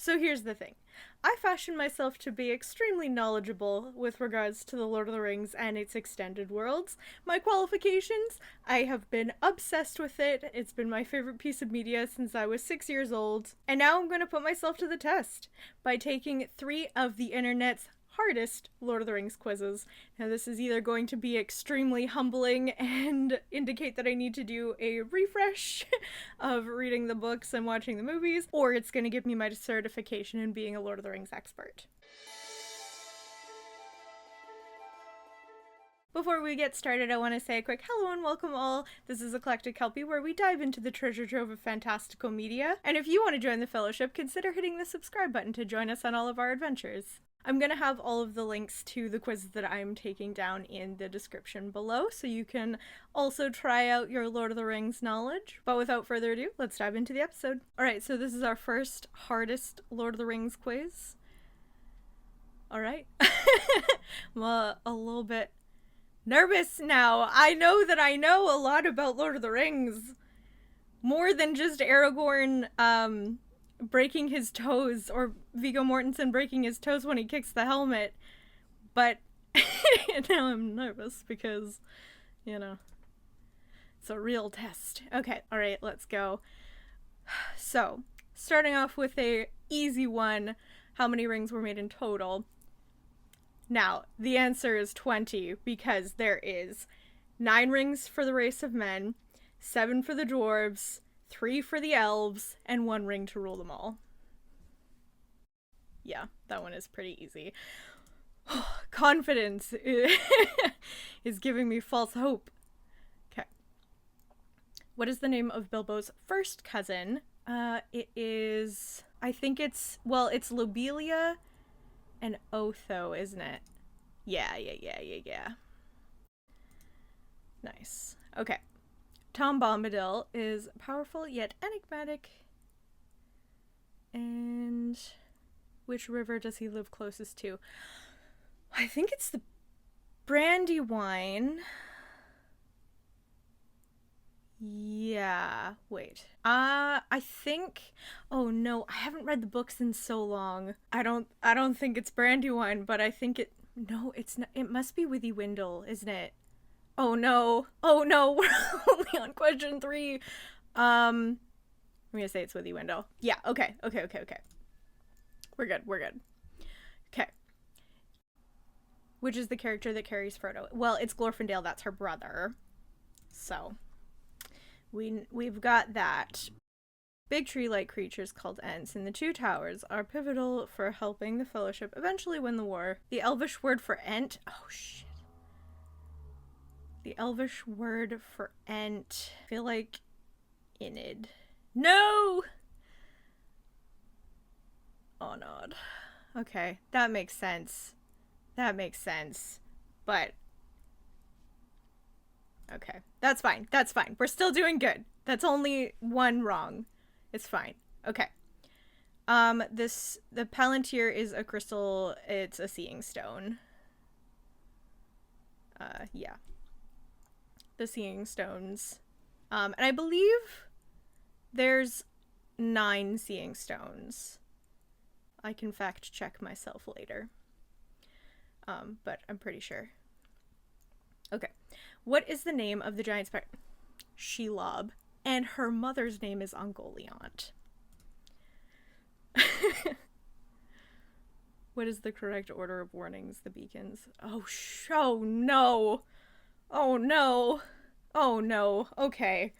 So here's the thing. I fashion myself to be extremely knowledgeable with regards to the Lord of the Rings and its extended worlds. My qualifications, I have been obsessed with it. It's been my favorite piece of media since I was 6 years old. And now I'm going to put myself to the test by taking 3 of the internet's hardest Lord of the Rings quizzes. Now, this is either going to be extremely humbling and indicate that I need to do a refresh of reading the books and watching the movies, or it's going to give me my certification in being a Lord of the Rings expert. Before we get started, I want to say a quick hello and welcome all. This is Eclectic Kelpi, where we dive into the treasure trove of fantastical media. And if you want to join the fellowship, consider hitting the subscribe button to join us on all of our adventures. I'm going to have all of the links to the quizzes that I'm taking down in the description below, so you can also try out your Lord of the Rings knowledge. But without further ado, let's dive into the episode. Alright, so this is our first hardest Lord of the Rings quiz. Alright. I'm a little bit nervous now. I know that I know a lot about Lord of the Rings. More than just Aragorn, breaking his toes, or Viggo Mortensen breaking his toes when he kicks the helmet. But now I'm nervous because, you know, it's a real test. Okay, alright, let's go. So, starting off with a easy one. How many rings were made in total? Now, the answer is 20, because there is 9 rings for the race of men, 7 for the dwarves, 3 for the elves, and 1 ring to rule them all. Yeah, that one is pretty easy. Confidence is giving me false hope. Okay. What is the name of Bilbo's first cousin? It is... I think it's... Well, it's Lobelia and Otho, isn't it? Yeah. Nice. Okay. Tom Bombadil is powerful yet enigmatic. And which river does he live closest to? I think it's the Brandywine. Yeah, wait. I think... Oh no, I haven't read the books in so long. I don't think it's Brandywine, but I think it... No, it's not. It must be Withywindle, isn't it? Oh no, we're only on question 3. I'm gonna say it's Withywindle. Yeah, okay. We're good. Okay. Which is the character that carries Frodo? Well, it's Glorfindel, that's her brother. So, we've got that. Big tree-like creatures called Ents in the Two Towers are pivotal for helping the Fellowship eventually win the war. The Elvish word for Ent... Oh, shit. The Elvish word for Ent... I feel like... Inid. No! Oh, no. Okay, that makes sense. But... Okay, that's fine. We're still doing good. That's only 1 wrong. It's fine. Okay. The Palantir is a crystal. It's a seeing stone. Yeah. The seeing stones. And I believe there's 9 seeing stones. I can fact check myself later. But I'm pretty sure. Okay. What is the name of the giant spider? Shelob. And her mother's name is Ungoliant. What is the correct order of warnings? The beacons. Oh no. Oh no. Okay.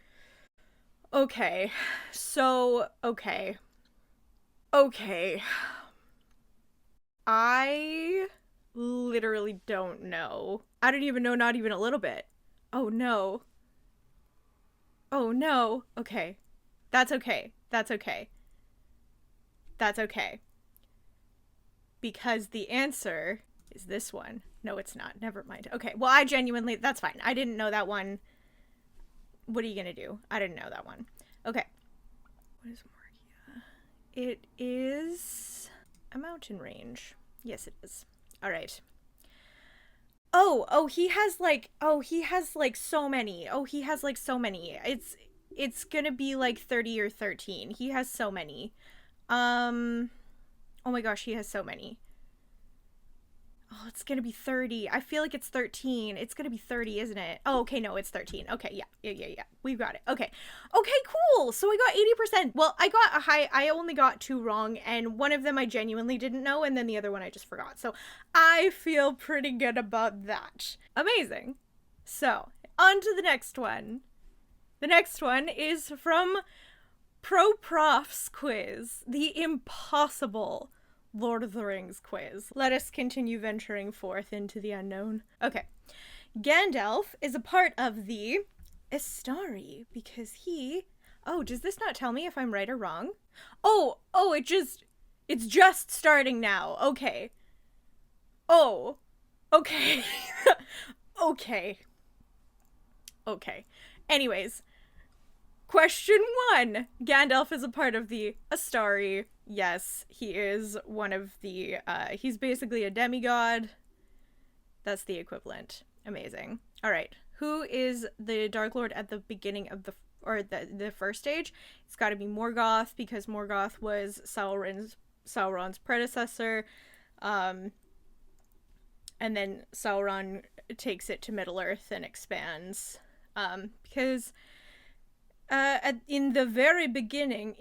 So, okay. I literally don't know. I don't even know, not even a little bit. Oh no. Okay. That's okay. Because the answer is this one. No, it's not. Never mind. Okay, well, I genuinely... That's fine. I didn't know that one. What are you gonna do? I didn't know that one. Okay. What is Morgia? It is a mountain range. Yes, it is. All right. He has so many. It's gonna be like 30 or 13. He has so many. Oh my gosh, he has so many. Oh, it's gonna be 30. I feel like it's 13. It's gonna be 30, isn't it? Oh, okay, no, it's 13. Okay, yeah. We've got it. Okay. Okay, cool. So I got 80%. Well, I only got 2 wrong, and one of them I genuinely didn't know, and then the other one I just forgot. So I feel pretty good about that. Amazing. So, on to the next one. The next one is from Pro Prof's quiz, the impossible Lord of the Rings quiz. Let us continue venturing forth into the unknown. Okay. Gandalf is a part of the Istari because he... Oh, does this not tell me if I'm right or wrong? Oh, it's just starting now. Okay. Oh, okay. Okay. Anyways, question 1. Gandalf is a part of the Astari. Yes, he is one of the, he's basically a demigod. That's the equivalent. Amazing. All right. Who is the Dark Lord at the beginning of the first stage? It's got to be Morgoth, because Morgoth was Sauron's predecessor. And then Sauron takes it to Middle-earth and expands. Because in the very beginning,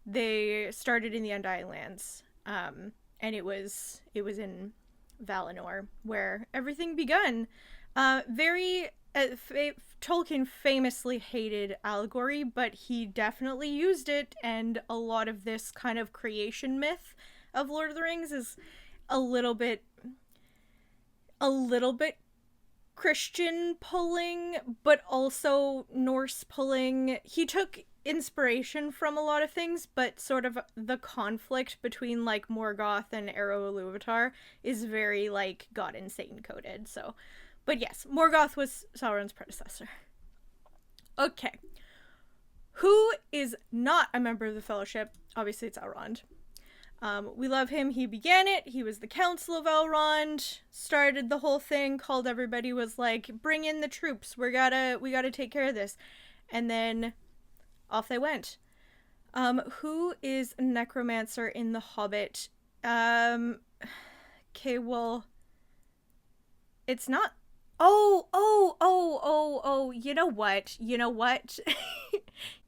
they started in the Undying Lands, and it was in Valinor where everything begun. Tolkien famously hated allegory, but he definitely used it, and a lot of this kind of creation myth of Lord of the Rings is a little bit Christian pulling, but also Norse pulling. He took inspiration from a lot of things, but sort of the conflict between like Morgoth and Ero Ilúvatar is very like God and Satan coded. So, but yes, Morgoth was Sauron's predecessor. Okay. Who is not a member of the Fellowship? Obviously it's Elrond. We love him. He began it. He was the Council of Elrond, started the whole thing, called everybody, was like, bring in the troops. We gotta take care of this. And then off they went. Who is a necromancer in The Hobbit? Okay, well, it's not... Oh, you know what?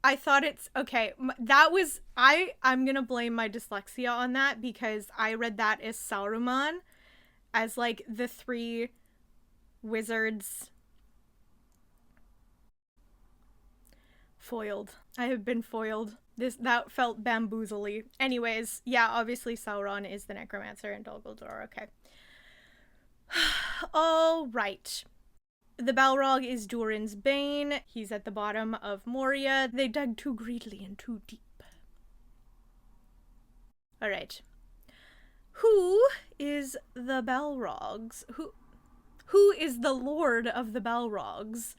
I thought it's... Okay, that was... I'm gonna blame my dyslexia on that, because I read that as Saruman, as, like, the 3 wizards. Foiled. I have been foiled. That felt bamboozly. Anyways, yeah, obviously Sauron is the necromancer in Dol Guldur, okay. All right. The Balrog is Durin's bane. He's at the bottom of Moria. They dug too greedily and too deep. All right. Who is the Balrogs? Who is the Lord of the Balrogs?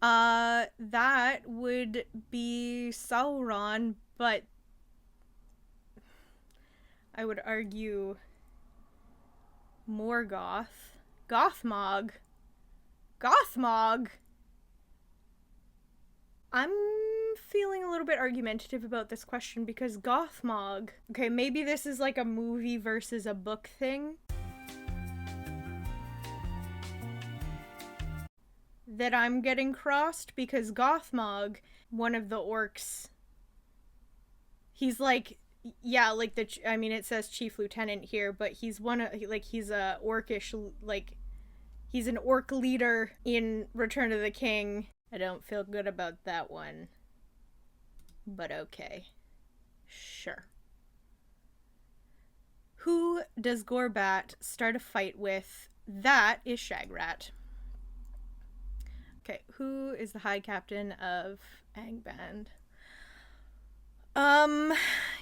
That would be Sauron, but I would argue Morgoth. Gothmog. I'm feeling a little bit argumentative about this question because Gothmog... Okay, maybe this is like a movie versus a book thing that I'm getting crossed, because Gothmog, one of the orcs, he's like... Yeah, like I mean, it says chief lieutenant here, but he's he's a orcish, like, he's an orc leader in Return of the King. I don't feel good about that one, but okay. Sure. Who does Gorbat start a fight with? That is Shagrat. Okay, who is the High Captain of Angband?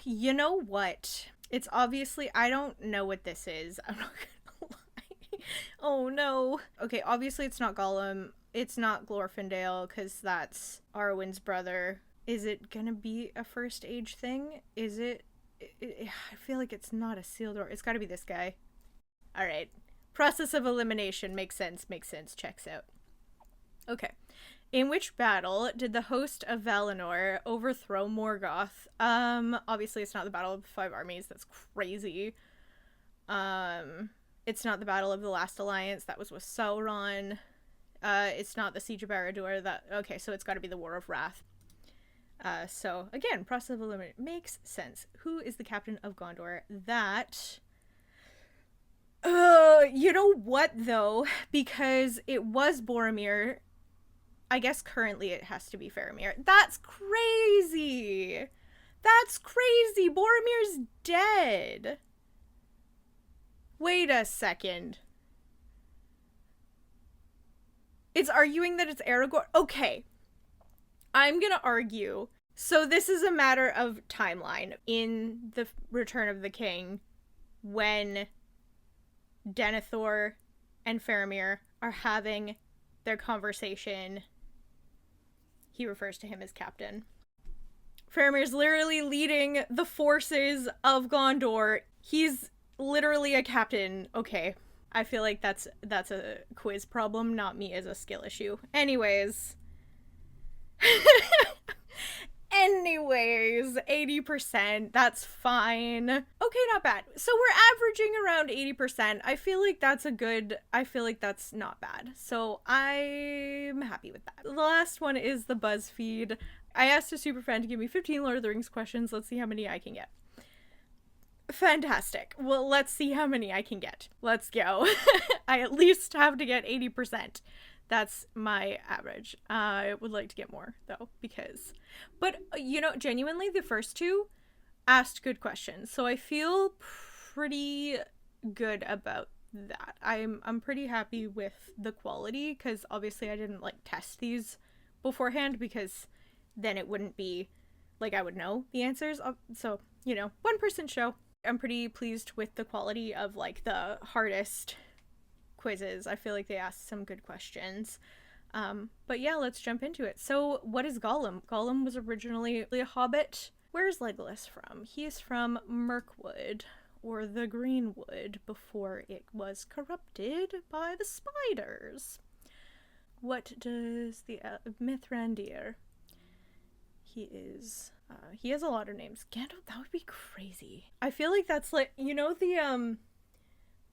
You know what? It's obviously... I don't know what this is. I'm not gonna lie. Oh, no. Okay, obviously it's not Gollum. It's not Glorfindel, because that's Arwen's brother. Is it gonna be a First Age thing? Is it... I feel like it's not Isildur. It's gotta be this guy. Alright. Process of elimination. Makes sense. Checks out. Okay. In which battle did the host of Valinor overthrow Morgoth? Obviously it's not the Battle of the Five Armies. That's crazy. It's not the Battle of the Last Alliance. That was with Sauron. It's not the Siege of Barad-dûr. Okay, so it's got to be the War of Wrath. So again, process of elimination makes sense. Who is the captain of Gondor? That. You know what though? Because it was Boromir. I guess currently it has to be Faramir. That's crazy. That's crazy. Boromir's dead. Wait a second. It's arguing that it's Aragorn. Okay. I'm gonna argue. So this is a matter of timeline. In the Return of the King, when Denethor and Faramir are having their conversation, he refers to him as captain. Faramir's literally leading the forces of Gondor. He's literally a captain. Okay. I feel like that's a quiz problem, not me as a skill issue. Anyways, 80%, that's fine. Okay, not bad. So we're averaging around 80%. I feel like that's not bad. So I'm happy with that. The last one is the BuzzFeed. I asked a superfan to give me 15 Lord of the Rings questions. Let's see how many I can get. Fantastic. Well, let's see how many I can get. Let's go. I at least have to get 80%. That's my average. I would like to get more, though, because... But, you know, genuinely, the first two asked good questions, so I feel pretty good about that. I'm pretty happy with the quality, because obviously I didn't, like, test these beforehand, because then it wouldn't be, like, I would know the answers. So, you know, one-person show. I'm pretty pleased with the quality of, like, the hardest quizzes. I feel like they asked some good questions. But yeah, let's jump into it. So what is Gollum? Gollum was originally a hobbit. Where's Legolas from? He is from Mirkwood, or the Greenwood, before it was corrupted by the spiders. What does the Mithrandir? He has a lot of names. Gandalf, that would be crazy. I feel like that's like, you know,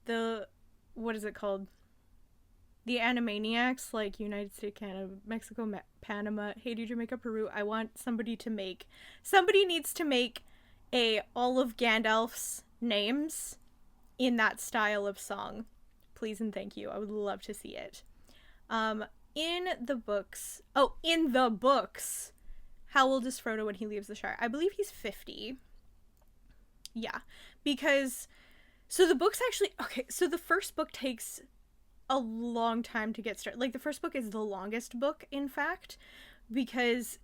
the what is it called? The Animaniacs, like United States, Canada, Mexico, Panama, Haiti, Jamaica, Peru. I want somebody needs to make all of Gandalf's names in that style of song. Please and thank you. I would love to see it. In the books, how old is Frodo when he leaves the Shire? I believe he's 50. Yeah, because... So the books actually... Okay, so the first book takes a long time to get started. Like, the first book is the longest book, in fact, because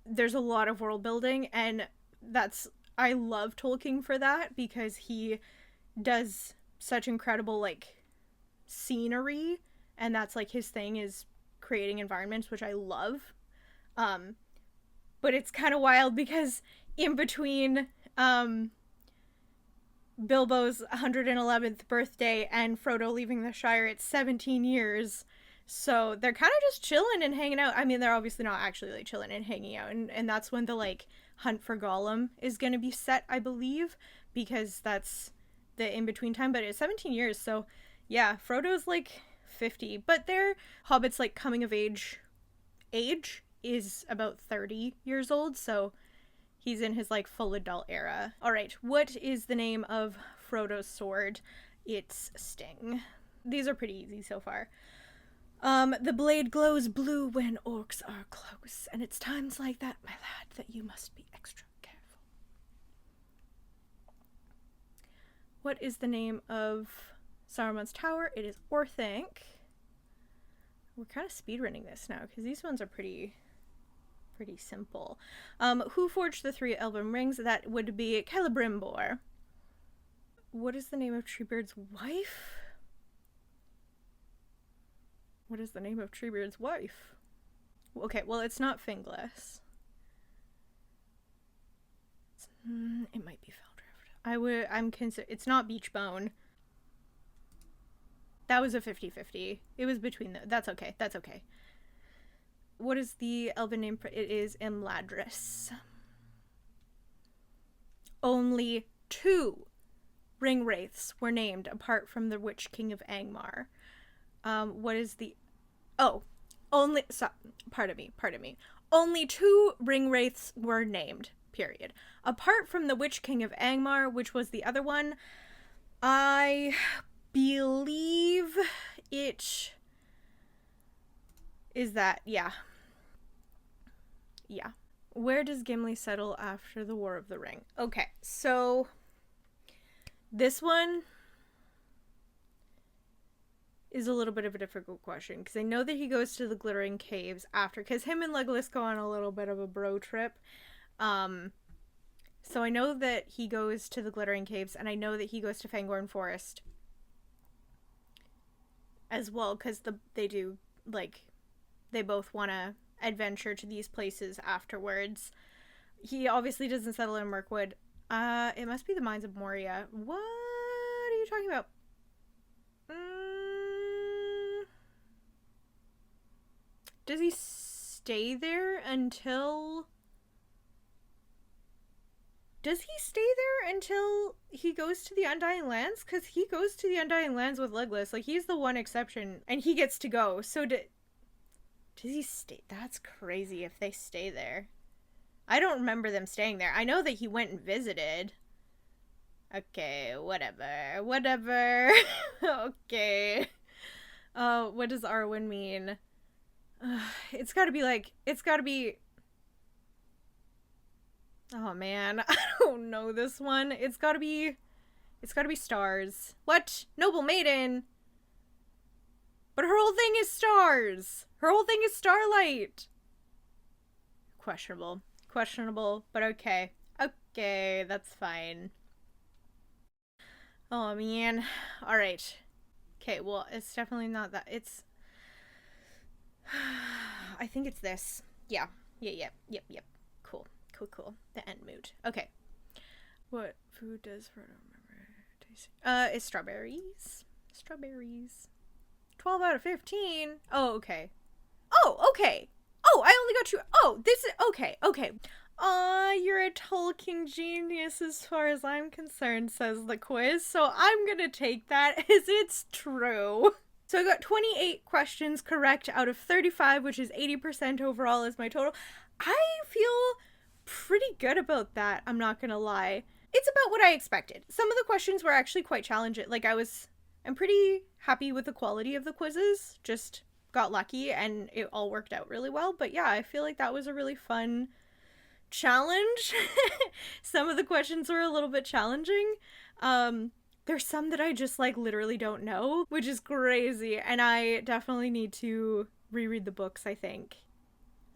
there's a lot of world building, and I love Tolkien for that, because he does such incredible, like, scenery, and that's, like, his thing is creating environments, which I love. But it's kind of wild, because in between, Bilbo's 111th birthday and Frodo leaving the Shire, it's 17 years. So they're kind of just chilling and hanging out. I mean, they're obviously not actually, like, chilling and hanging out. And that's when the, like, hunt for Gollum is going to be set, I believe, because that's the in-between time. But it's 17 years, so yeah, Frodo's, like, 50. But their hobbits, like, coming of age is about 30 years old, so... He's in his, like, full adult era. Alright, what is the name of Frodo's sword? It's Sting. These are pretty easy so far. The blade glows blue when orcs are close, and it's times like that, my lad, that you must be extra careful. What is the name of Saruman's tower? It is Orthanc. We're kind of speedrunning this now, because these ones are pretty simple. Who forged the 3 elven rings? That would be Celebrimbor. What is the name of Treebeard's wife? What is the name of Treebeard's wife? Okay, well, it's not Finglas. It might be Feldrift. It's not Beachbone. That was a 50-50. It was between that's okay. What is the elven name for it? Is Imladris. Only 2 ring wraiths were named apart from the Witch King of Angmar. What is the... Oh, only... So, pardon me. Only 2 ring wraiths were named, period. Apart from the Witch King of Angmar, which was the other one, I believe it is that, yeah. Yeah. Where does Gimli settle after the War of the Ring? Okay, so this one is a little bit of a difficult question because I know that he goes to the Glittering Caves after, because him and Legolas go on a little bit of a bro trip. So I know that he goes to the Glittering Caves, and I know that he goes to Fangorn Forest as well, because they do, like, they both want to adventure to these places afterwards. He obviously doesn't settle in Mirkwood. It must be the Mines of Moria. What are you talking about? Does he stay there until... Does he stay there until he goes to the Undying Lands? Because he goes to the Undying Lands with Legolas. Like, he's the one exception, and he gets to go. So does he stay? That's crazy if they stay there. I don't remember them staying there. I know that he went and visited. Okay, whatever. Okay. What does Arwen mean? It's gotta be... Oh man, I don't know this one. It's gotta be stars. What? Noble maiden! But her whole thing is stars! Her whole thing is starlight! Questionable, but okay. Okay, that's fine. Oh man. Alright. Okay, well, it's definitely not that. It's... I think it's this. Yeah. Yep. Cool. The end mood. Okay. What food does Frodo remember tasting? It's strawberries. 12 out of 15. Oh, okay. Oh, okay. Oh, I only got 2. Oh, this is... Okay. You're a Tolkien genius as far as I'm concerned, says the quiz. So I'm gonna take that as it's true. So I got 28 questions correct out of 35, which is 80% overall is my total. I feel pretty good about that, I'm not gonna lie. It's about what I expected. Some of the questions were actually quite challenging. Like, I'm pretty happy with the quality of the quizzes. Just got lucky and it all worked out really well. But yeah, I feel like that was a really fun challenge. Some of the questions were a little bit challenging. There's some that I just, like, literally don't know, which is crazy. And I definitely need to reread the books, I think.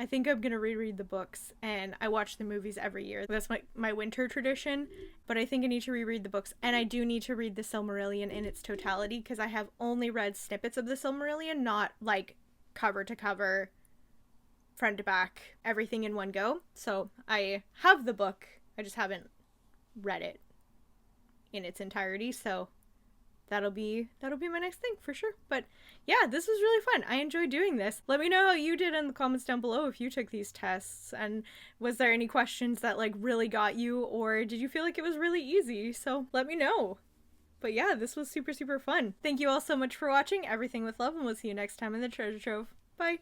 I think I'm gonna reread the books, and I watch the movies every year. That's my winter tradition, but I think I need to reread the books, and I do need to read the Silmarillion in its totality, because I have only read snippets of the Silmarillion, not, like, cover to cover, front to back, everything in one go. So I have the book, I just haven't read it in its entirety, so that'll be my next thing for sure. But yeah, this was really fun. I enjoyed doing this. Let me know how you did in the comments down below if you took these tests, and was there any questions that, like, really got you, or did you feel like it was really easy? So let me know. But yeah, this was super fun. Thank you all so much for watching. Everything with love, and we'll see you next time in the treasure trove. Bye.